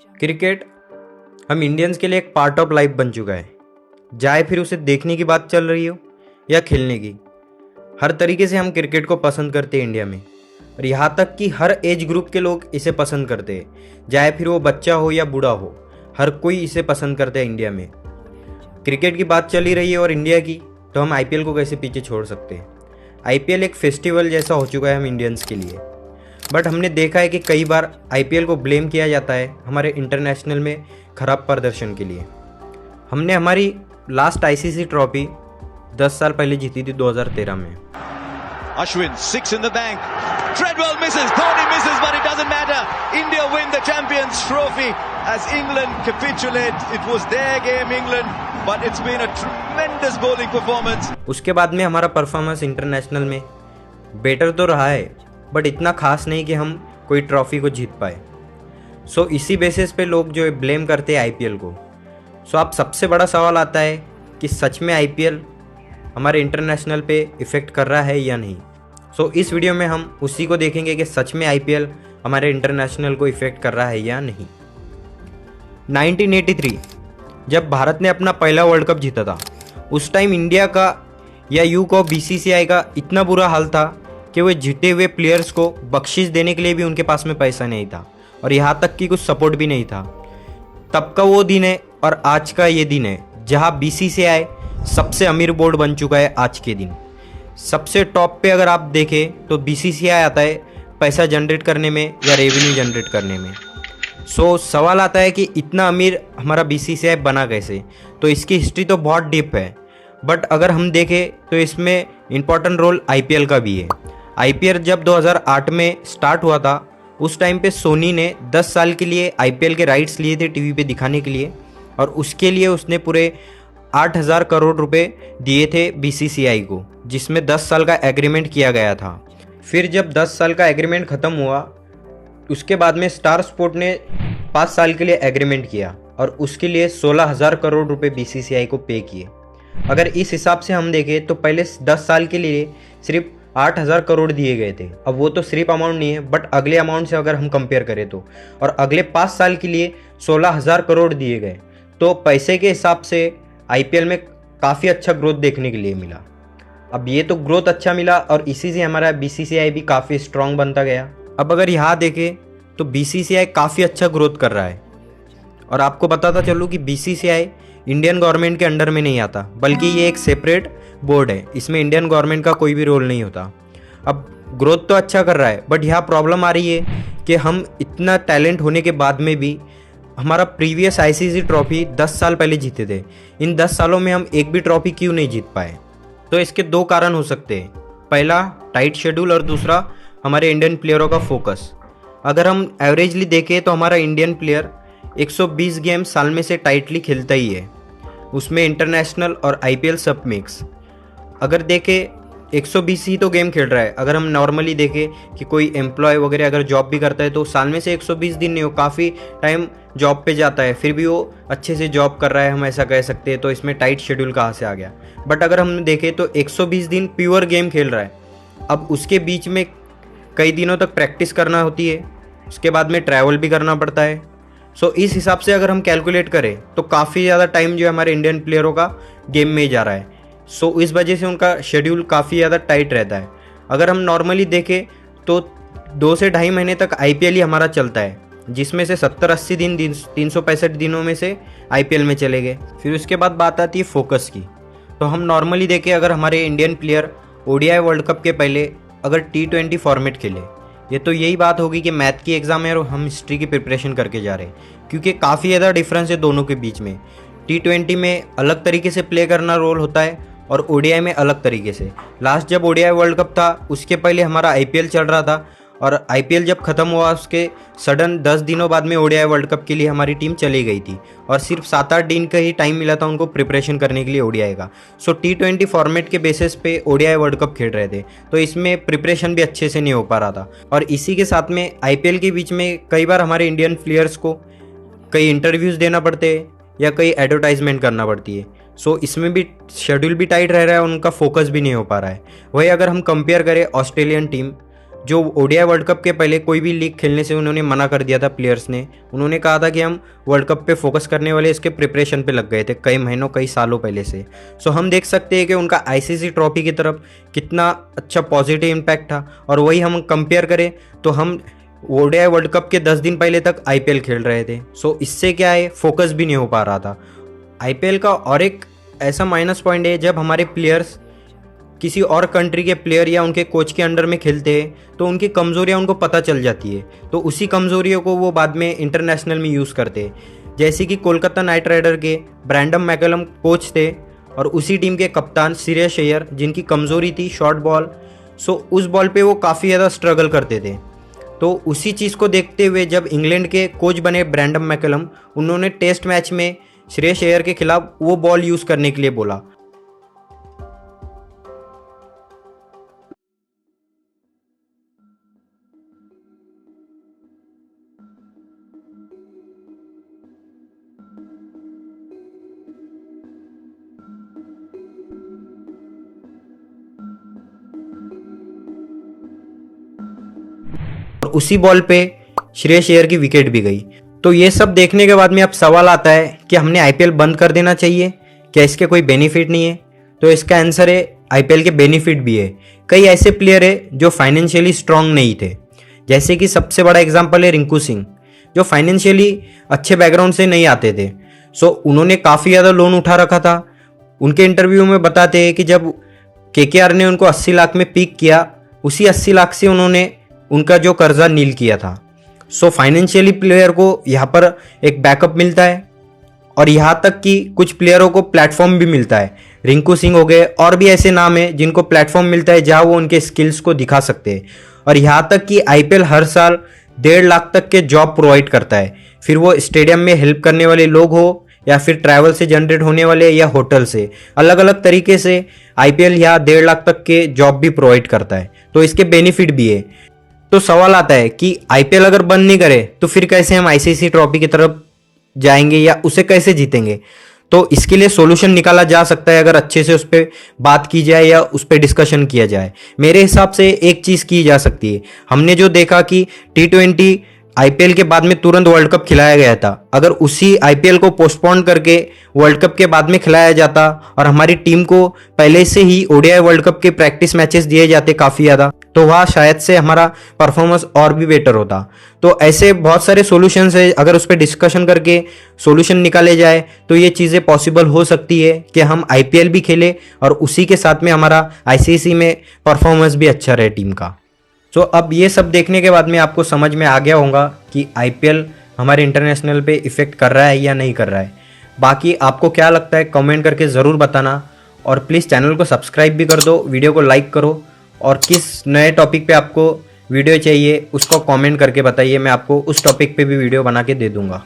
Cricket हम Indians के लिए एक पार्ट ऑफ लाइफ बन चुका है। चाहे फिर उसे देखने की बात चल रही हो या खेलने की, हर तरीके से हम क्रिकेट को पसंद करते हैं इंडिया में। और यहाँ तक कि हर एज ग्रुप के लोग इसे पसंद करते हैं, चाहे फिर वो बच्चा हो या बूढ़ा हो, हर कोई इसे पसंद करता है इंडिया में। क्रिकेट की बात चल ही रही है और इंडिया की, तो हम आईपीएल को कैसे पीछे छोड़ सकते हैं। आईपीएल एक फेस्टिवल जैसा हो चुका है हम इंडियंस के लिए। बट हमने देखा है कि कई बार आईपीएल को ब्लेम किया जाता है हमारे इंटरनेशनल में खराब प्रदर्शन के लिए। हमने हमारी लास्ट आईसीसी ट्रॉफी 10 साल पहले जीती थी 2013 में। Ashwin, 6 in the bank. Treadwell misses, Dhoni misses, but it doesn't matter. India win the Champions Trophy as England capitulate. It was their game, England, but it's been a tremendous bowling performance. उसके बाद में हमारा performance international में better तो रहा है, but इतना खास नहीं कि हम कोई ट्रॉफी को जीत पाए। सो इसी बेसिस पे लोग जो है ब्लेम करते हैं आईपीएल को। सो अब सबसे बड़ा सवाल आता है कि सच में आईपीएल हमारे इंटरनेशनल पे इफ़ेक्ट कर रहा है या नहीं। सो इस वीडियो में हम उसी को देखेंगे कि सच में आईपीएल हमारे इंटरनेशनल को इफ़ेक्ट कर रहा है या नहीं। 1983 जब भारत ने अपना पहला वर्ल्ड कप जीता था, उस टाइम इंडिया का या यूं को बीसीसीआई का इतना बुरा हाल था कि वे जीते हुए प्लेयर्स को बख्शिश देने के लिए भी उनके पास में पैसा नहीं था, और यहाँ तक कि कुछ सपोर्ट भी नहीं था। तब का वो दिन है और आज का ये दिन है जहाँ बीसीसीआई सबसे अमीर बोर्ड बन चुका है। आज के दिन सबसे टॉप पे अगर आप देखें तो बीसीसीआई आता है पैसा जनरेट करने में या रेवेन्यू जनरेट करने में। सो सवाल आता है कि इतना अमीर हमारा बीसीसीआई बना कैसे। तो इसकी हिस्ट्री तो बहुत डीप है, बट अगर हम देखें तो इसमें इम्पॉर्टेंट रोल आईपीएल का भी है। आईपीएल जब 2008 में स्टार्ट हुआ था, उस टाइम पे सोनी ने 10 साल के लिए आईपीएल के राइट्स लिए थे टीवी पे दिखाने के लिए, और उसके लिए उसने पूरे 8,000 करोड़ रुपए दिए थे बीसीसीआई को, जिसमें 10 साल का एग्रीमेंट किया गया था। फिर जब 10 साल का एग्रीमेंट ख़त्म हुआ, उसके बाद में स्टार स्पोर्ट ने 5 साल के लिए एग्रीमेंट किया और उसके लिए 16,000 करोड़ रुपए बीसीसीआई को पे किए। अगर इस हिसाब से हम देखें तो पहले 10 साल के लिए सिर्फ 8,000 करोड़ दिए गए थे। अब वो तो सिर्फ अमाउंट नहीं है, बट अगले अमाउंट से अगर हम कंपेयर करें तो, और अगले 5 साल के लिए 16,000 करोड़ दिए गए, तो पैसे के हिसाब से आईपीएल में काफ़ी अच्छा ग्रोथ देखने के लिए मिला। अब ये तो ग्रोथ अच्छा मिला और इसी से हमारा बीसीसीआई भी काफ़ी स्ट्रांग बनता गया। अब अगर यहाँ देखें तो बीसीसीआई काफ़ी अच्छा ग्रोथ कर रहा है। और आपको बताता चलूँ कि बीसीसीआई इंडियन गवर्नमेंट के अंडर में नहीं आता, बल्कि ये एक सेपरेट बोर्ड है। इसमें इंडियन गवर्नमेंट का कोई भी रोल नहीं होता। अब ग्रोथ तो अच्छा कर रहा है, बट यहाँ प्रॉब्लम आ रही है कि हम इतना टैलेंट होने के बाद में भी हमारा प्रीवियस आईसीसी ट्रॉफी 10 साल पहले जीते थे, इन 10 सालों में हम एक भी ट्रॉफी क्यों नहीं जीत पाए। तो इसके 2 कारण हो सकते हैं। पहला टाइट शेड्यूल और दूसरा हमारे इंडियन प्लेयरों का फोकस। अगर हम एवरेजली देखें तो हमारा इंडियन प्लेयर 120 गेम साल में से टाइटली खेलता ही है, उसमें इंटरनेशनल और आईपीएल सब मिक्स। अगर देखें 120 ही तो गेम खेल रहा है। अगर हम नॉर्मली देखें कि कोई एम्प्लॉय वगैरह अगर जॉब भी करता है तो साल में से 120 दिन नहीं हो, काफ़ी टाइम जॉब पे जाता है, फिर भी वो अच्छे से जॉब कर रहा है, हम ऐसा कह सकते हैं। तो इसमें टाइट शेड्यूल कहाँ से आ गया। बट अगर हम देखें तो 120 दिन प्योर गेम खेल रहा है। अब उसके बीच में कई दिनों तक प्रैक्टिस करना होती है, उसके बाद में ट्रैवल भी करना पड़ता है। सो इस हिसाब से अगर हम कैलकुलेट करें तो काफ़ी ज़्यादा टाइम जो है हमारे इंडियन प्लेयरों का गेम में ही जा रहा है। सो इस वजह से उनका शेड्यूल काफ़ी ज़्यादा टाइट रहता है। अगर हम नॉर्मली देखें तो 2 से ढाई महीने तक आईपीएल ही हमारा चलता है, जिसमें से 70-80 दिन 365 दिनों में से आईपीएल में चले गए। फिर उसके बाद बात आती है फोकस की। तो हम नॉर्मली देखें अगर हमारे Indian player ODI world cup के पहले अगर T20 फॉर्मेट खेले, ये तो यही बात होगी कि मैथ की एग्ज़ाम है और हम हिस्ट्री की प्रिपरेशन करके जा रहे हैं, क्योंकि काफ़ी ज़्यादा डिफरेंस है दोनों के बीच में। T20 में अलग तरीके से प्ले करना रोल होता है और ओडीआई में अलग तरीके से। लास्ट जब ओडीआई वर्ल्ड कप था उसके पहले हमारा आईपीएल चल रहा था, और आईपीएल जब ख़त्म हुआ उसके सडन 10 दिनों बाद में ओडीआई वर्ल्ड कप के लिए हमारी टीम चली गई थी, और सिर्फ 7-8 दिन का ही टाइम मिला था उनको प्रिपरेशन करने के लिए ओडीआई का। सो T20 फॉर्मेट के बेसिस पे ओडीआई वर्ल्ड कप खेल रहे थे, तो इसमें प्रिपरेशन भी अच्छे से नहीं हो पा रहा था। और इसी के साथ में आईपीएल के बीच में कई बार हमारे इंडियन प्लेयर्स को कई इंटरव्यूज़ देना पड़ते हैं या कई एडवर्टाइजमेंट करना पड़ती है। सो इसमें भी शेड्यूल भी टाइट रह रहा है, उनका फोकस भी नहीं हो पा रहा है। वही अगर हम कंपेयर करें ऑस्ट्रेलियन टीम, जो ओडीआई वर्ल्ड कप के पहले कोई भी लीग खेलने से उन्होंने मना कर दिया था प्लेयर्स ने। उन्होंने कहा था कि हम वर्ल्ड कप पे फोकस करने वाले, इसके प्रिपरेशन पे लग गए थे कई महीनों कई सालों पहले से। सो हम देख सकते हैं कि उनका आईसीसी ट्रॉफी की तरफ कितना अच्छा पॉजिटिव इम्पैक्ट था। और वही हम कंपेयर करें तो हम ओडीआई वर्ल्ड कप के 10 दिन पहले तक आईपीएल खेल रहे थे। सो इससे क्या है, फोकस भी नहीं हो पा रहा था। आईपीएल का और एक ऐसा माइनस पॉइंट है, जब हमारे प्लेयर्स किसी और कंट्री के प्लेयर या उनके कोच के अंडर में खेलते हैं तो उनकी कमज़ोरियाँ उनको पता चल जाती है, तो उसी कमज़ोरियों को वो बाद में इंटरनेशनल में यूज़ करते हैं। जैसे कि कोलकाता नाइट राइडर के ब्रैंडम मैकलम कोच थे और उसी टीम के कप्तान श्रेयस अय्यर, जिनकी कमज़ोरी थी शॉर्ट बॉल। सो उस बॉल पे वो काफ़ी ज़्यादा स्ट्रगल करते थे। तो उसी चीज़ को देखते हुए जब इंग्लैंड के कोच बने ब्रैंडम मैकलम, उन्होंने टेस्ट मैच में श्रेयस अय्यर के खिलाफ वो बॉल यूज़ करने के लिए बोला। और उसी बॉल पे श्रेयस अय्यर की विकेट भी गई। तो ये सब देखने के बाद में अब सवाल आता है कि हमने आईपीएल बंद कर देना चाहिए, क्या इसके कोई बेनिफिट नहीं है? तो इसका आंसर है आईपीएल के बेनिफिट भी है। कई ऐसे प्लेयर है जो फाइनेंशियली स्ट्रांग नहीं थे, जैसे कि सबसे बड़ा एग्जांपल है रिंकू सिंह, जो फाइनेंशियली अच्छे बैकग्राउंड से नहीं आते थे। सो उन्होंने काफ़ी ज़्यादा लोन उठा रखा था। उनके इंटरव्यू में बताते हैं कि जब केकेआर ने उनको 80 लाख में पिक किया, उसी 80 लाख से उन्होंने उनका जो कर्जा नील किया था। सो फाइनेंशियली प्लेयर को यहाँ पर एक बैकअप मिलता है और यहाँ तक कि कुछ प्लेयरों को प्लेटफॉर्म भी मिलता है। रिंकू सिंह हो गए, और भी ऐसे नाम हैं जिनको प्लेटफॉर्म मिलता है जहाँ वो उनके स्किल्स को दिखा सकते हैं। और यहाँ तक कि आईपीएल हर साल 1.5 लाख तक के जॉब प्रोवाइड करता है, फिर वो स्टेडियम में हेल्प करने वाले लोग हो या फिर ट्रैवल से जनरेट होने वाले या होटल से, अलग अलग तरीके से आईपीएल यहाँ 1.5 लाख तक के जॉब भी प्रोवाइड करता है। तो इसके बेनिफिट भी है। तो सवाल आता है कि आईपीएल अगर बंद नहीं करे तो फिर कैसे हम आईसीसी ट्रॉफी की तरफ जाएंगे या उसे कैसे जीतेंगे? तो इसके लिए सॉल्यूशन निकाला जा सकता है अगर अच्छे से उस पर बात की जाए या उस पर डिस्कशन किया जाए। मेरे हिसाब से एक चीज़ की जा सकती है। हमने जो देखा कि T20 आईपीएल के बाद में तुरंत वर्ल्ड कप खिलाया गया था, अगर उसी आईपीएल को पोस्टपोन करके वर्ल्ड कप के बाद में खिलाया जाता और हमारी टीम को पहले से ही ओडीआई वर्ल्ड कप के प्रैक्टिस मैचेस दिए जाते काफ़ी ज़्यादा, तो वहाँ शायद से हमारा परफॉर्मेंस और भी बेटर होता। तो ऐसे बहुत सारे सॉल्यूशंस है, अगर उस पर डिस्कशन करके सॉल्यूशन निकाले जाए तो ये चीज़ें पॉसिबल हो सकती है कि हम आईपीएल भी खेलें और उसी के साथ में हमारा आईसीसी में परफॉर्मेंस भी अच्छा रहे टीम का। तो अब ये सब देखने के बाद में आपको समझ में आ गया होगा कि आईपीएल हमारे इंटरनेशनल पे इफ़ेक्ट कर रहा है या नहीं कर रहा है। बाकी आपको क्या लगता है कमेंट करके ज़रूर बताना, और प्लीज़ चैनल को सब्सक्राइब भी कर दो, वीडियो को लाइक करो, और किस नए टॉपिक पे आपको वीडियो चाहिए उसको कमेंट करके बताइए, मैं आपको उस टॉपिक पे भी वीडियो बना के दे दूँगा।